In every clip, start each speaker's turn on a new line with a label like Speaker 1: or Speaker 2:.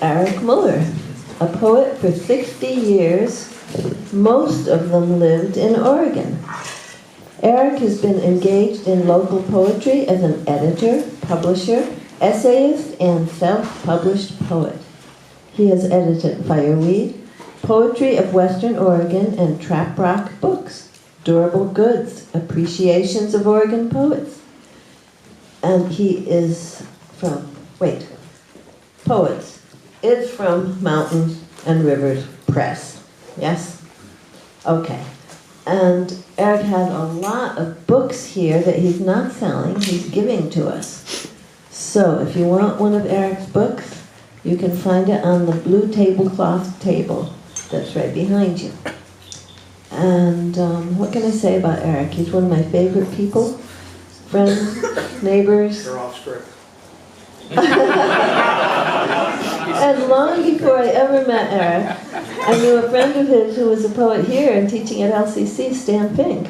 Speaker 1: Erik Muller, a poet for 60 years. Most of them lived in Oregon. Erik has been engaged in local poetry as an editor, publisher, essayist, and self-published poet. He has edited Fireweed, Poetry of Western Oregon, and Trap Rock Books, Durable Goods, Appreciations of Oregon Poets. And he is from, Poets. It's from Mountains and Rivers Press. Yes? Okay. And Erik has a lot of books here that he's not selling, he's giving to us. So if you want one of Erik's books, you can find it on the blue tablecloth table that's right behind you. And what can I say about Erik? He's one of my favorite people, friends, neighbors.
Speaker 2: You're off script.
Speaker 1: And long before I ever met Erik, I knew a friend of his who was a poet here and teaching at LCC, Stan Fink.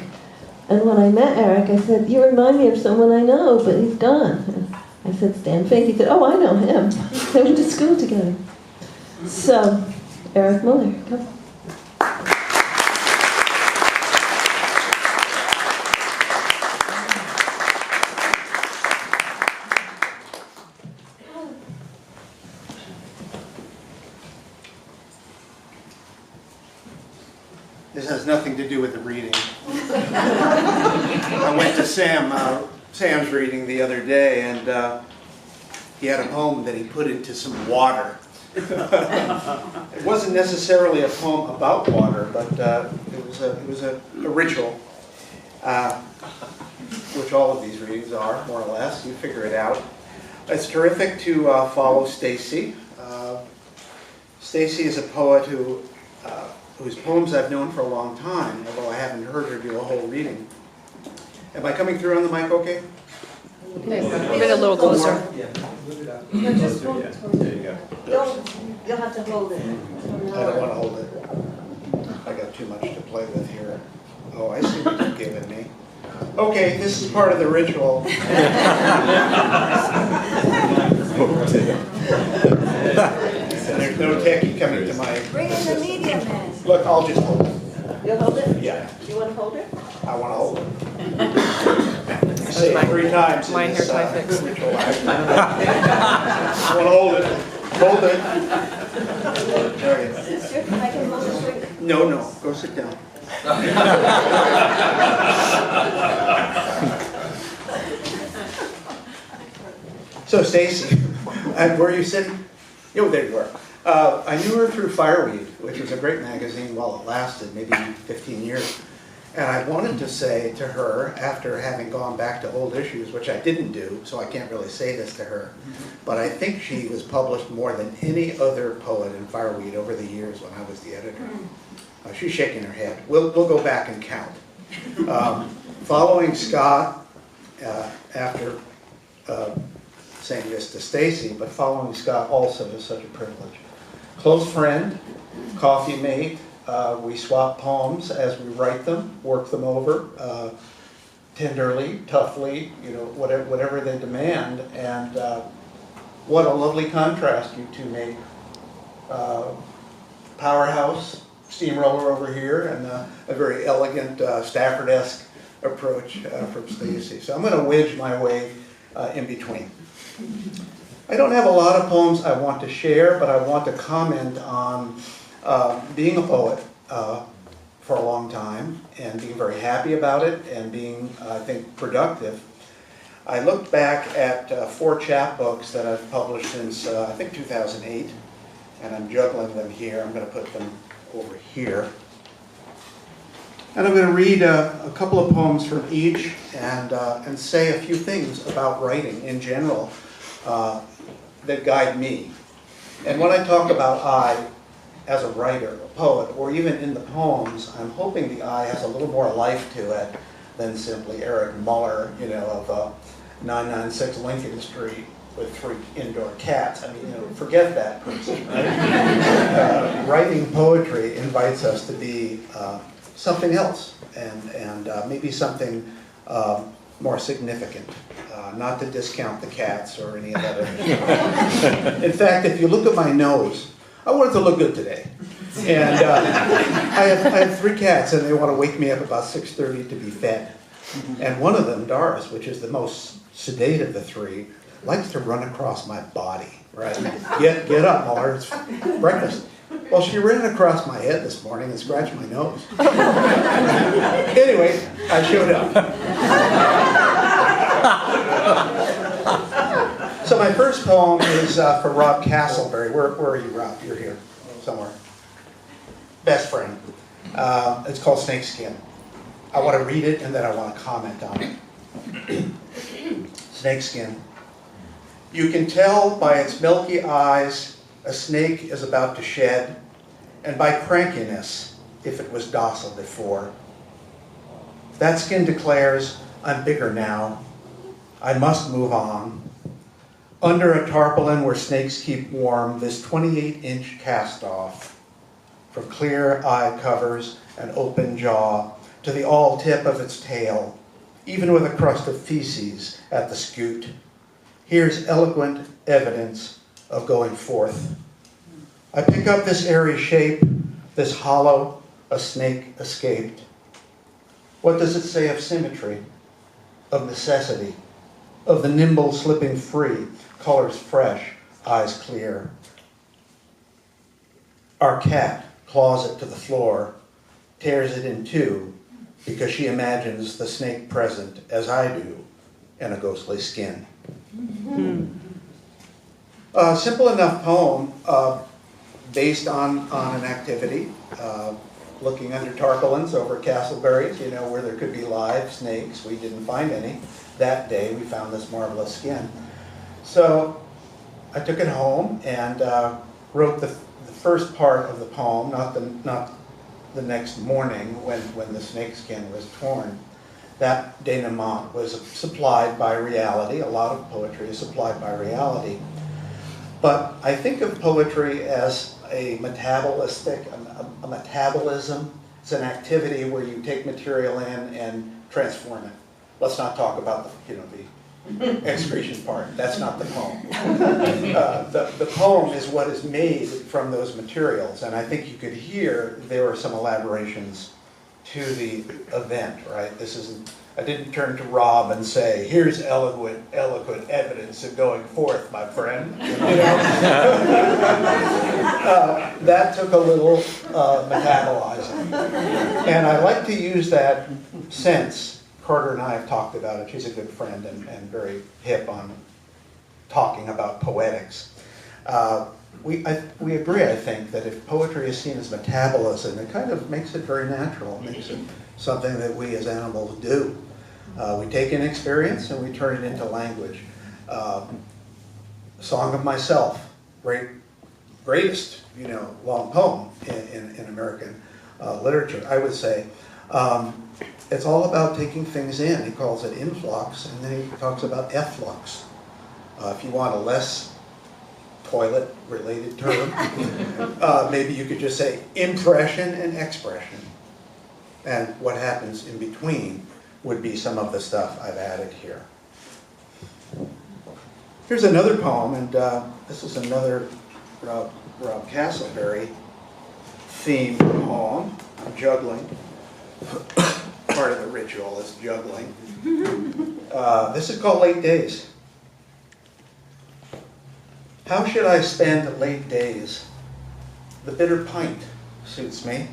Speaker 1: And when I met Erik, I said, "You remind me of someone I know, but he's gone." And I said, "Stan Fink." He said, "Oh, I know him. They went to school together." So, Erik Muller, come.
Speaker 2: This has nothing to do with the reading. I went to Sam's reading the other day, and he had a poem that he put into some water. It wasn't necessarily a poem about water, but it was a ritual, which all of these readings are, more or less. You figure it out. It's terrific to follow Stacy. Stacy is a poet whose poems I've known for a long time, although I haven't heard her do a whole reading. Am I coming through on the mic okay?
Speaker 3: There you go. Get a little closer.
Speaker 2: Yeah.
Speaker 1: There you go. You'll have to hold it.
Speaker 2: I don't want to hold it. I got too much to play with here. Oh, I see what you've given me. Okay, this is part of the ritual. And there's no techie coming to my...
Speaker 4: Bring in the media man.
Speaker 2: Look, I'll just hold it.
Speaker 1: You'll hold it?
Speaker 2: Yeah,
Speaker 1: You want to hold it?
Speaker 2: I want to hold it. I say it 3 times
Speaker 3: My
Speaker 2: in
Speaker 3: hair
Speaker 2: this
Speaker 3: tie fix.
Speaker 2: ritual. I want to hold it. Hold it. There you go.
Speaker 1: Sister, I can hold it for you.
Speaker 2: No, go sit down. So Stacy, where are you sitting? Oh, there you are. I knew her through Fireweed, which was a great magazine while it lasted, maybe 15 years. And I wanted to say to her, after having gone back to old issues, which I didn't do, so I can't really say this to her, but I think she was published more than any other poet in Fireweed over the years when I was the editor. She's shaking her head. We'll go back and count. Following Scott, after saying this to Stacy, but following Scott also is such a privilege. Close friend, coffee mate. We swap poems as we write them, work them over, tenderly, toughly, whatever they demand. And what a lovely contrast you two make. Powerhouse, steamroller over here, and a very elegant Stafford-esque approach from Stacy. So I'm going to wedge my way in between. I don't have a lot of poems I want to share, but I want to comment on being a poet for a long time and being very happy about it and being, I think, productive. I looked back at 4 chapbooks that I've published since, I think, 2008, and I'm juggling them here. I'm going to put them over here. And I'm going to read a couple of poems from each and say a few things about writing in general that guide me. And when I talk about I as a writer, a poet, or even in the poems, I'm hoping the I has a little more life to it than simply Erik Muller, of 996 Lincoln Street with 3 indoor cats. I mean, forget that person, right? Writing poetry invites us to be something else, and maybe something more significant. Not to discount the cats or any of that other stuff. In fact, if you look at my nose, I want it to look good today. And I have 3 cats, and they want to wake me up about 6:30 to be fed. And one of them, Doris, which is the most sedate of the 3, likes to run across my body, right? Get up, Muller, it's breakfast. Well, she ran across my head this morning and scratched my nose. Anyway, I showed up. So my first poem is for Rob Castleberry. Where are you, Rob? You're here somewhere. Best friend. It's called Snakeskin. I want to read it and then I want to comment on it. Snakeskin. You can tell by its milky eyes a snake is about to shed, and by crankiness if it was docile before. That skin declares, I'm bigger now. I must move on. Under a tarpaulin where snakes keep warm, this 28-inch cast-off, from clear eye covers and open jaw to the all-tip of its tail, even with a crust of feces at the scoot, here's eloquent evidence of going forth. I pick up this airy shape, this hollow, a snake escaped. What does it say of symmetry, of necessity, of the nimble slipping free, colors fresh, eyes clear? Our cat claws it to the floor, tears it in two, because she imagines the snake present, as I do, in a ghostly skin. Simple enough poem, based on an activity, looking under tarpaulins over Castleberries, you know, where there could be live snakes. We didn't find any. That day we found this marvelous skin. So I took it home and wrote the first part of the poem, not the next morning when the snakeskin was torn. That denouement was supplied by reality. A lot of poetry is supplied by reality. But I think of poetry as a metabolistic, a metabolism. It's an activity where you take material in and transform it. Let's not talk about the excretion part. That's not the poem. The poem is what is made from those materials, and I think you could hear there are some elaborations to the event, right? This isn't. I didn't turn to Rob and say, "Here's eloquent evidence of going forth, my friend." You know? That took a little metabolizing, and I like to use that sense. Carter and I have talked about it. She's a good friend and very hip on talking about poetics. We agree, I think, that if poetry is seen as metabolism, it kind of makes it very natural. It makes it something that we as animals do. We take in experience and we turn it into language. Song of Myself, greatest, long poem in American literature, I would say. It's all about taking things in. He calls it influx, and then he talks about efflux. If you want a less toilet-related term, maybe you could just say impression and expression. And what happens in between would be some of the stuff I've added here. Here's another poem, and this is another Rob Castleberry themed poem. I'm juggling. Part of the ritual is juggling. This is called Late Days. How should I spend late days? The bitter pint suits me.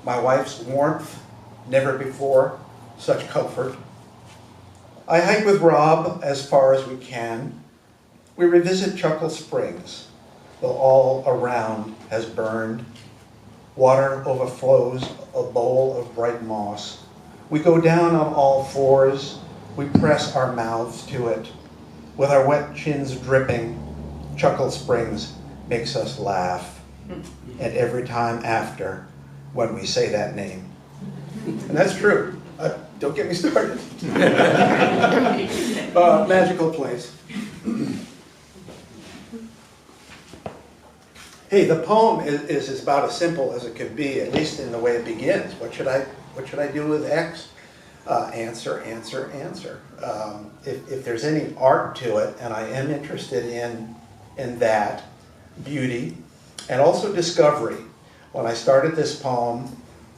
Speaker 2: My wife's warmth, never before such comfort. I hike with Rob as far as we can. We revisit Chuckle Springs, though all around has burned. Water overflows a bowl of bright moss. We go down on all fours. We press our mouths to it. With our wet chins dripping, Chuckle Springs makes us laugh. And every time after, when we say that name. And that's true. Don't get me started. Magical place. Hey, the poem is about as simple as it could be, at least in the way it begins. What should I do with X? answer, answer, answer. If there's any art to it, and I am interested in that, beauty, and also discovery. When I started this poem,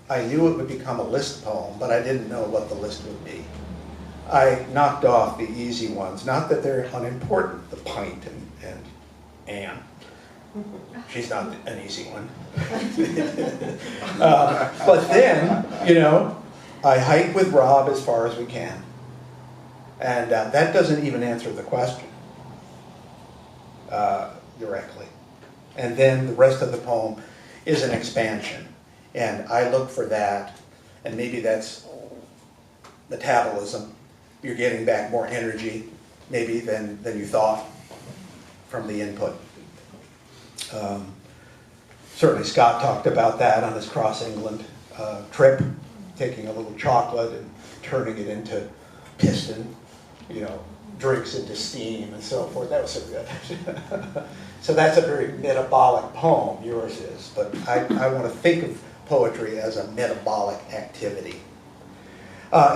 Speaker 2: I knew it would become a list poem, but I didn't know what the list would be. I knocked off the easy ones, not that they're unimportant, the pint and Anne. She's not an easy one. But then, you know, I hike with Rob as far as we can. And that doesn't even answer the question directly. And then the rest of the poem is an expansion. And I look for that, and maybe that's metabolism. You're getting back more energy, maybe, than you thought from the input. Certainly Scott talked about that on his Cross England trip, taking a little chocolate and turning it into piston, you know, drinks into steam and so forth. That was so good. So that's a very metabolic poem, yours is. But I want to think of poetry as a metabolic activity.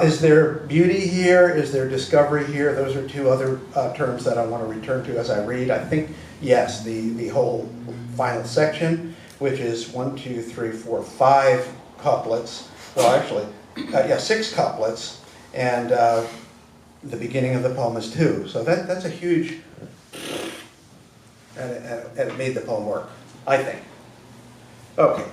Speaker 2: Is there beauty here? Is there discovery here? Those are two other terms that I want to return to as I read. I think, yes, the whole final section, which is 1, 2, 3, 4, 5 couplets. Well, actually, 6 couplets, and the beginning of the poem is 2. So that's a huge, and it made the poem work, I think. Okay.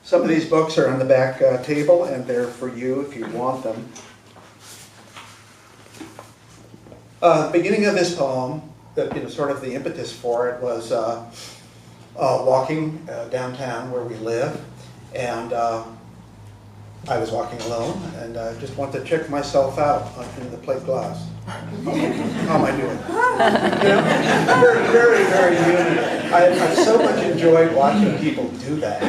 Speaker 2: Some of these books are on the back table, and they're for you if you want them. The beginning of this poem, sort of the impetus for it was walking downtown where we live, and I was walking alone, and just wanted to check myself out in the plate glass. How am I doing? You know, very, very, very human. I've so much enjoyed watching people do that.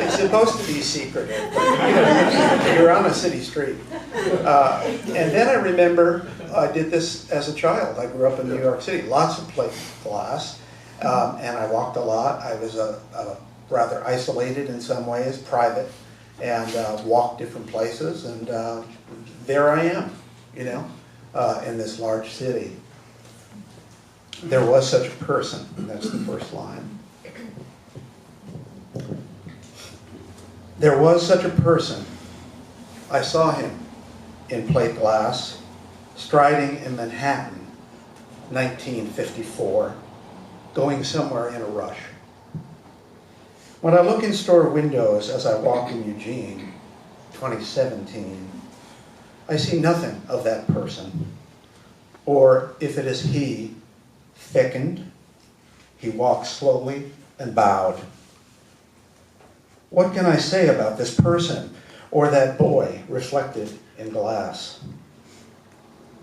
Speaker 2: It's supposed to be secretive, but you know, you're on a city street. And then I remember I did this as a child. I grew up in New York City, lots of plate glass, and I walked a lot. I was rather isolated in some ways, private, and walked different places, and there I am, you know, in this large city. There was such a person, and that's the first line. There was such a person. I saw him in plate glass, striding in Manhattan, 1954, going somewhere in a rush. When I look in store windows as I walk in Eugene, 2017, I see nothing of that person. Or if it is he, thickened, he walks slowly and bowed. What can I say about this person or that boy reflected in glass?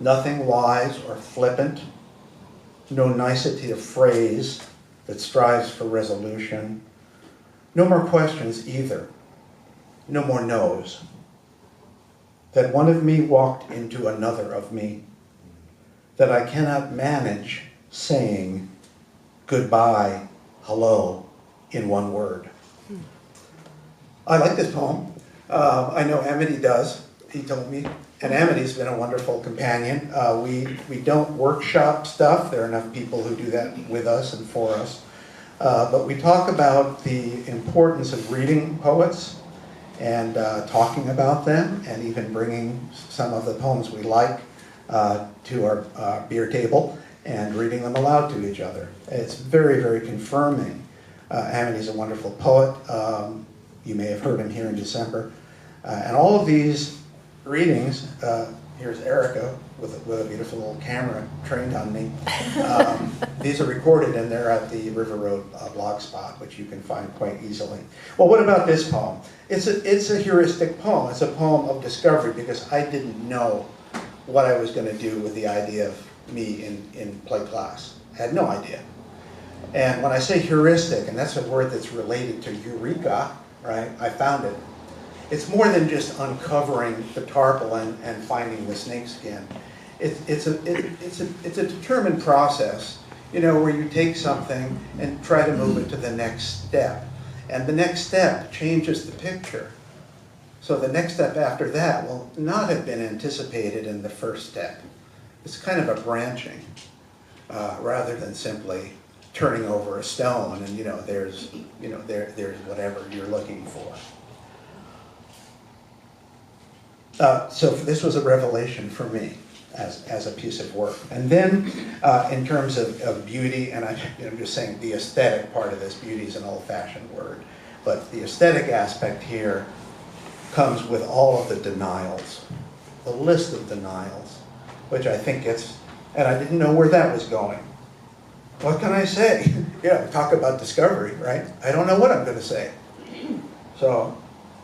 Speaker 2: Nothing wise or flippant, no nicety of phrase that strives for resolution. No more questions either, no more no's. That one of me walked into another of me, that I cannot manage saying goodbye, hello, in one word. I like this poem. I know Amity does, he told me, and Amity's been a wonderful companion. We don't workshop stuff. There are enough people who do that with us and for us. But we talk about the importance of reading poets and talking about them, and even bringing some of the poems we like to our beer table and reading them aloud to each other. It's very, very confirming. Amity's a wonderful poet. You may have heard him here in December. And all of these readings, here's Erica with a beautiful little camera trained on me. These are recorded, and they're at the River Road blog spot, which you can find quite easily. Well, what about this poem? It's a heuristic poem. It's a poem of discovery, because I didn't know what I was going to do with the idea of me in plate glass. I had no idea. And when I say heuristic, and that's a word that's related to eureka, right? I found it. It's more than just uncovering the tarpaulin and finding the snakeskin. It's a determined process you know, where you take something and try to move it to the next step. And the next step changes the picture. So the next step after that will not have been anticipated in the first step. It's kind of a branching, rather than simply turning over a stone and, there's whatever you're looking for. So this was a revelation for me as a piece of work. And then in terms of beauty, and I'm just saying the aesthetic part of this, beauty is an old-fashioned word, but the aesthetic aspect here comes with all of the denials, the list of denials, which I think gets, and I didn't know where that was going. What can I say? Talk about discovery, right? I don't know what I'm going to say. So,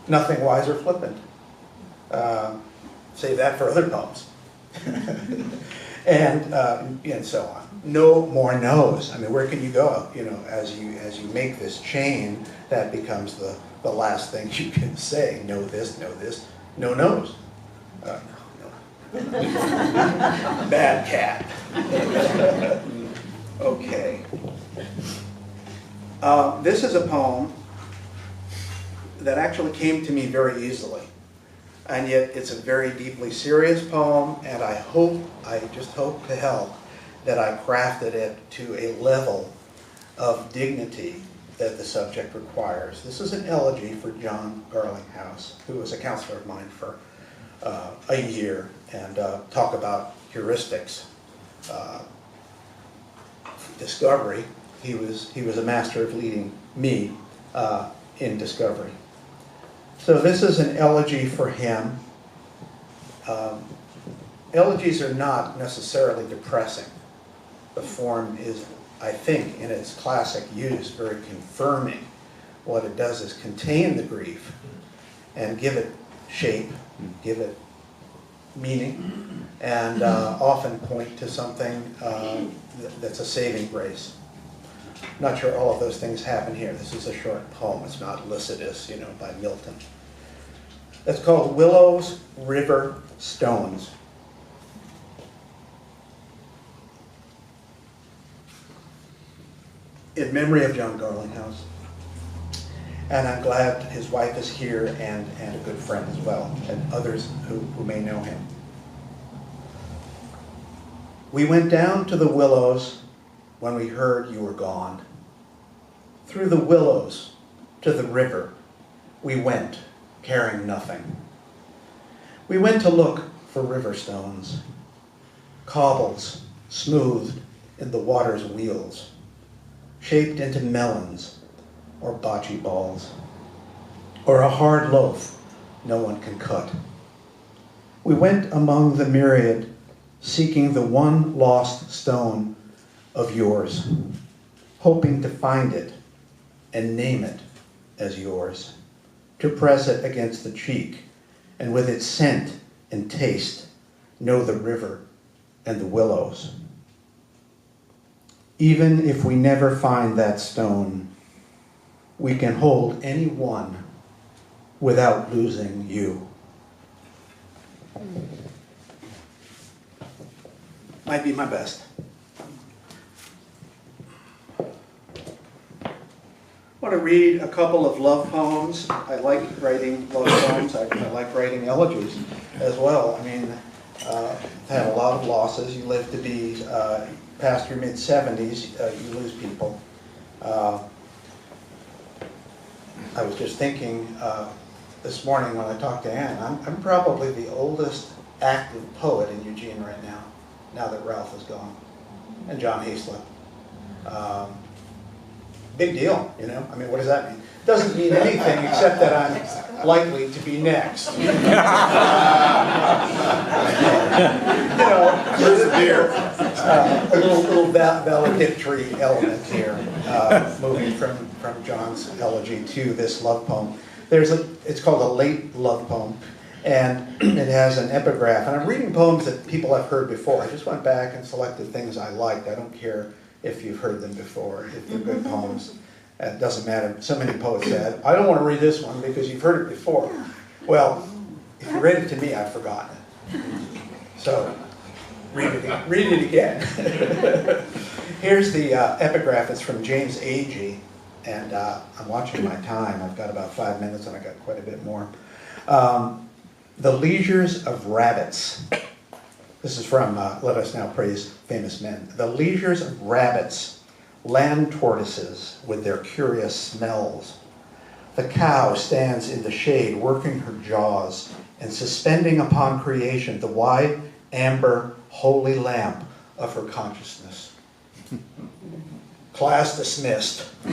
Speaker 2: nothing wise or flippant. Save that for other poems. and so on. No more no's. I mean, where can you go? As you make this chain, that becomes the last thing you can say. No this, no no's. No. Bad cat. Okay. This is a poem that actually came to me very easily. And yet it's a very deeply serious poem, and I just hope to hell that I crafted it to a level of dignity that the subject requires. This is an elegy for John Garlinghouse, who was a counselor of mine for a year, and talk about heuristics. Discovery. He was a master of leading me in discovery. So this is an elegy for him. Elegies are not necessarily depressing. The form is, I think, in its classic use, very confirming. What it does is contain the grief and give it shape, give it meaning, and often point to something that's a saving grace. Not sure all of those things happen here. This is a short poem. It's not Lycidas, by Milton. It's called Willows, River, Stones. In memory of John Garlinghouse. And I'm glad his wife is here and a good friend as well, and others who may know him. We went down to the willows when we heard you were gone. Through the willows to the river we went, carrying nothing. We went to look for river stones, cobbles smoothed in the water's wheels, shaped into melons or bocce balls, or a hard loaf no one can cut. We went among the myriad, seeking the one lost stone of yours, hoping to find it and name it as yours, to press it against the cheek, and with its scent and taste know the river and the willows. Even if we never find that stone, we can hold any one without losing you. Might be my best. I want to read a couple of love poems. I like writing love poems. I like writing elegies as well. I mean, I've had a lot of losses. You live to be past your mid-70s, you lose people. I was just thinking this morning when I talked to Ann, I'm probably the oldest active poet in Eugene right now that Ralph is gone, and John Haslip. Big deal, I mean, what does that mean? Doesn't mean anything except that I'm likely to be next. There's a little valedictory element here, moving from John's elegy to this love poem. It's called a late love poem, and it has an epigraph. And I'm reading poems that people have heard before. I just went back and selected things I liked. I don't care if you've heard them before, if they're good poems. It doesn't matter. So many poets said, I don't want to read this one because you've heard it before. Well, if you read it to me, I've forgotten it. So read it again. Here's the epigraph. It's from James Agee, and I'm watching my time. I've got about 5 minutes, and I got quite a bit more. The Leisures of Rabbits. This is from Let Us Now Praise Famous Men. The leisures of rabbits, land tortoises with their curious smells. The cow stands in the shade, working her jaws, and suspending upon creation the wide, amber, holy lamp of her consciousness. Class dismissed. My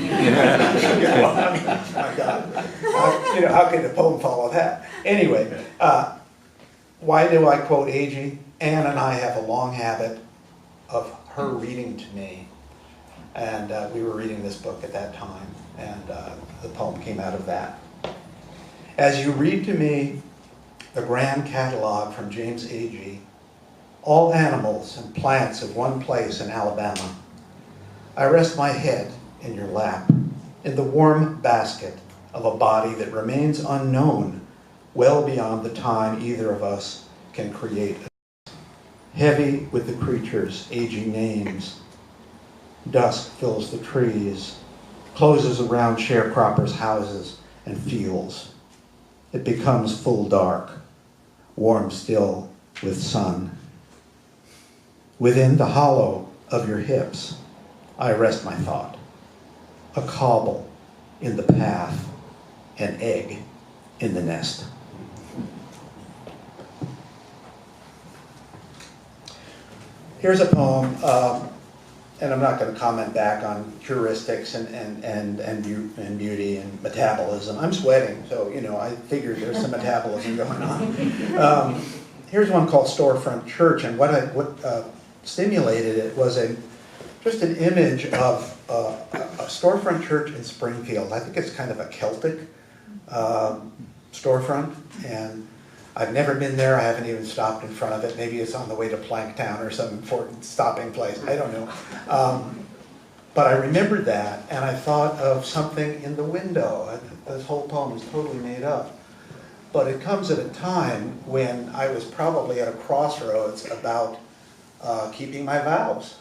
Speaker 2: God. How can the poem follow that? Anyway, why do I quote Agee? Anne and I have a long habit of her reading to me. And we were reading this book at that time, and the poem came out of that. As you read to me the grand catalog from James Agee, all animals and plants of one place in Alabama, I rest my head in your lap, in the warm basket of a body that remains unknown, well beyond the time either of us can create. Heavy with the creatures Agee names, dusk fills the trees, closes around sharecroppers' houses and fields. It becomes full dark, warm still with sun. Within the hollow of your hips, I rest my thought. A cobble in the path, an egg in the nest. Here's a poem, and I'm not going to comment back on heuristics and beauty and metabolism. I'm sweating, so I figured there's some metabolism going on. Here's one called Storefront Church, and what stimulated it was just an image of a storefront church in Springfield. I think it's kind of a Celtic storefront, and I've never been there. I haven't even stopped in front of it. Maybe it's on the way to Planktown or some important stopping place. I don't know. But I remembered that, and I thought of something in the window. This whole poem is totally made up. But it comes at a time when I was probably at a crossroads about keeping my vows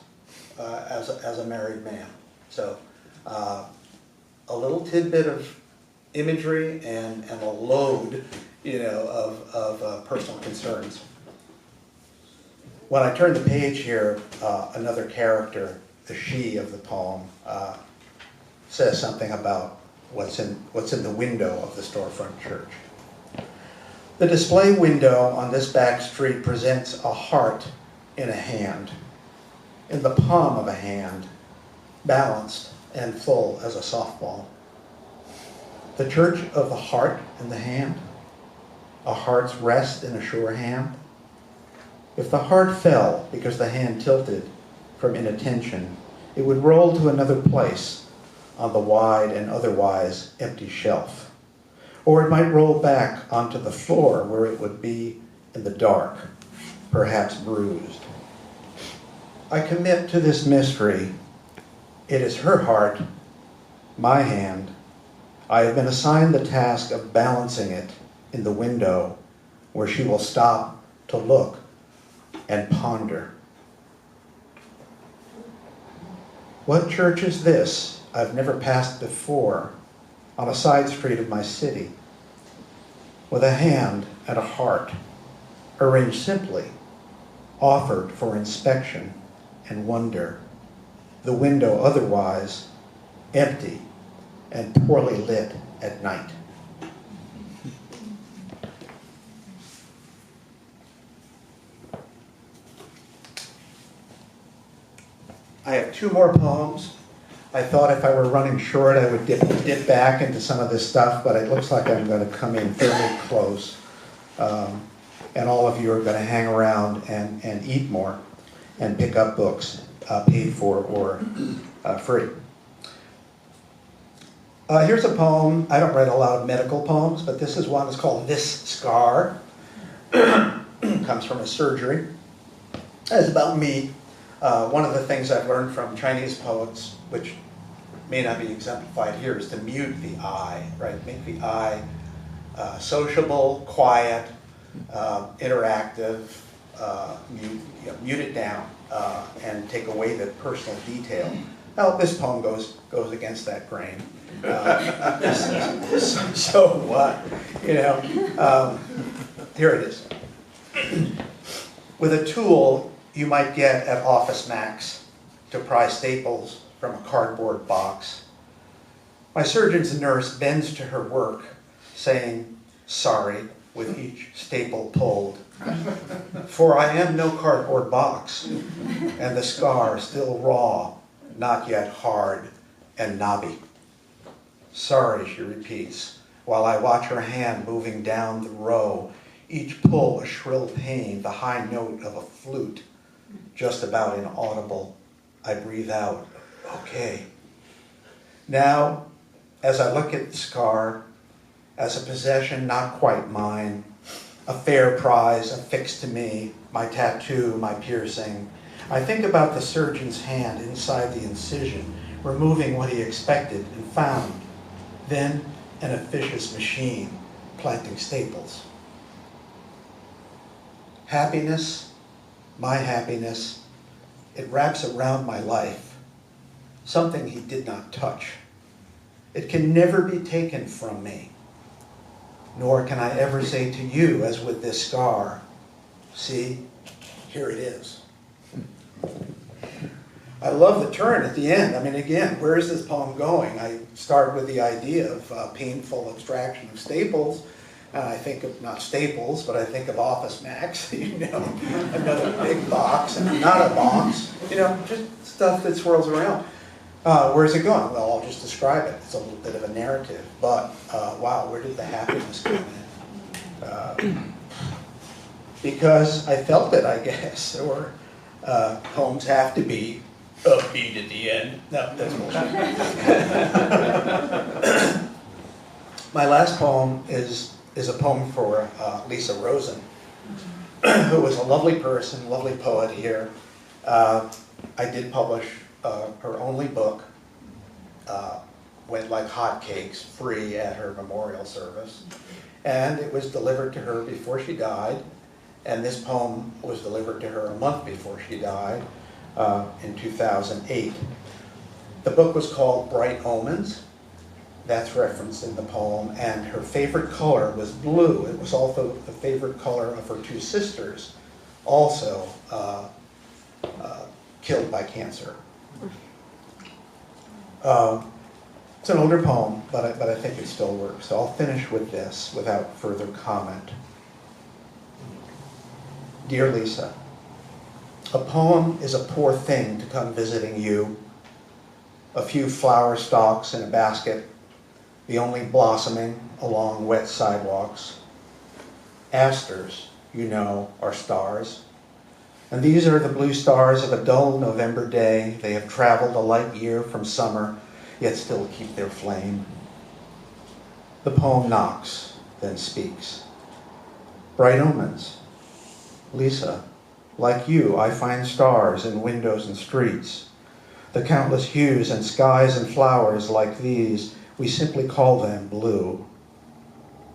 Speaker 2: as a married man. So a little tidbit of imagery and a load of personal concerns. When I turn the page here, another character, the she of the poem, says something about what's in the window of the storefront church. The display window on this back street presents a heart in a hand, in the palm of a hand, balanced and full as a softball. The church of the heart in the hand, a heart's rest in a sure hand. If the heart fell because the hand tilted from inattention, it would roll to another place on the wide and otherwise empty shelf. Or it might roll back onto the floor where it would be in the dark, perhaps bruised. I commit to this mystery. It is her heart, my hand. I have been assigned the task of balancing it in the window where she will stop to look and ponder. What church is this I've never passed before on a side street of my city? With a hand and a heart, arranged simply, offered for inspection and wonder. The window otherwise empty and poorly lit at night. I have two more poems. I thought if I were running short, I would dip back into some of this stuff, but it looks like I'm going to come in fairly close. And all of you are going to hang around and eat more and pick up books, paid for or free. Here's a poem. I don't write a lot of medical poems, but this is one that's called This Scar. Comes from a surgery. It's about me. One of the things I've learned from Chinese poets, which may not be exemplified here, is to mute the I, right? Make the I sociable, quiet, interactive, mute it down and take away the personal detail. Well, this poem goes against that grain. So what? Here it is. With a tool you might get at Office Max to pry staples from a cardboard box, my surgeon's nurse bends to her work, saying, "Sorry," with each staple pulled. For I am no cardboard box, and the scar still raw, not yet hard and knobby. "Sorry," she repeats, while I watch her hand moving down the row, each pull a shrill pain, the high note of a flute, just about inaudible. I breathe out, "Okay." Now, as I look at the scar, as a possession not quite mine, a fair prize affixed to me, my tattoo, my piercing, I think about the surgeon's hand inside the incision, removing what he expected and found, then an officious machine planting staples. Happiness, my happiness, it wraps around my life, something he did not touch. It can never be taken from me, nor can I ever say to you, as with this scar, "See, here it is." I love the turn at the end. I mean, again, where is this poem going? I start with the idea of painful abstraction of staples, and I think of, not staples, but I think of Office Max, another big box, and not a box, just stuff that swirls around. Where's it going? Well, I'll just describe it. It's a little bit of a narrative, but wow, where did the happiness come in? Because I felt it, I guess, or poems have to be upbeat at the end. No, that's bullshit. My last poem is a poem for Lisa Rosen, who was a lovely person, lovely poet here. I did publish her only book, went like hotcakes, free at her memorial service. And it was delivered to her before she died. And this poem was delivered to her a month before she died in 2008. The book was called Bright Omens. That's referenced in the poem. And her favorite color was blue. It was also the favorite color of her two sisters, also killed by cancer. It's an older poem, but I think it still works. So I'll finish with this without further comment. Dear Lisa, a poem is a poor thing to come visiting you. A few flower stalks in a basket, the only blossoming along wet sidewalks. Asters, are stars. And these are the blue stars of a dull November day. They have traveled a light year from summer, yet still keep their flame. The poem knocks, then speaks. Bright omens. Lisa, like you, I find stars in windows and streets. The countless hues and skies and flowers like these, we simply call them blue.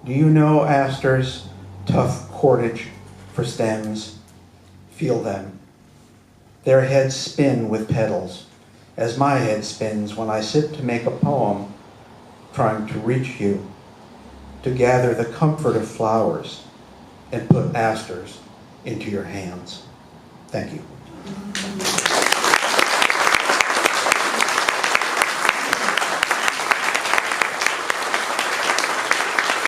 Speaker 2: Do you know asters, tough cordage for stems? Feel them. Their heads spin with petals, as my head spins when I sit to make a poem, trying to reach you, to gather the comfort of flowers and put asters into your hands. Thank you.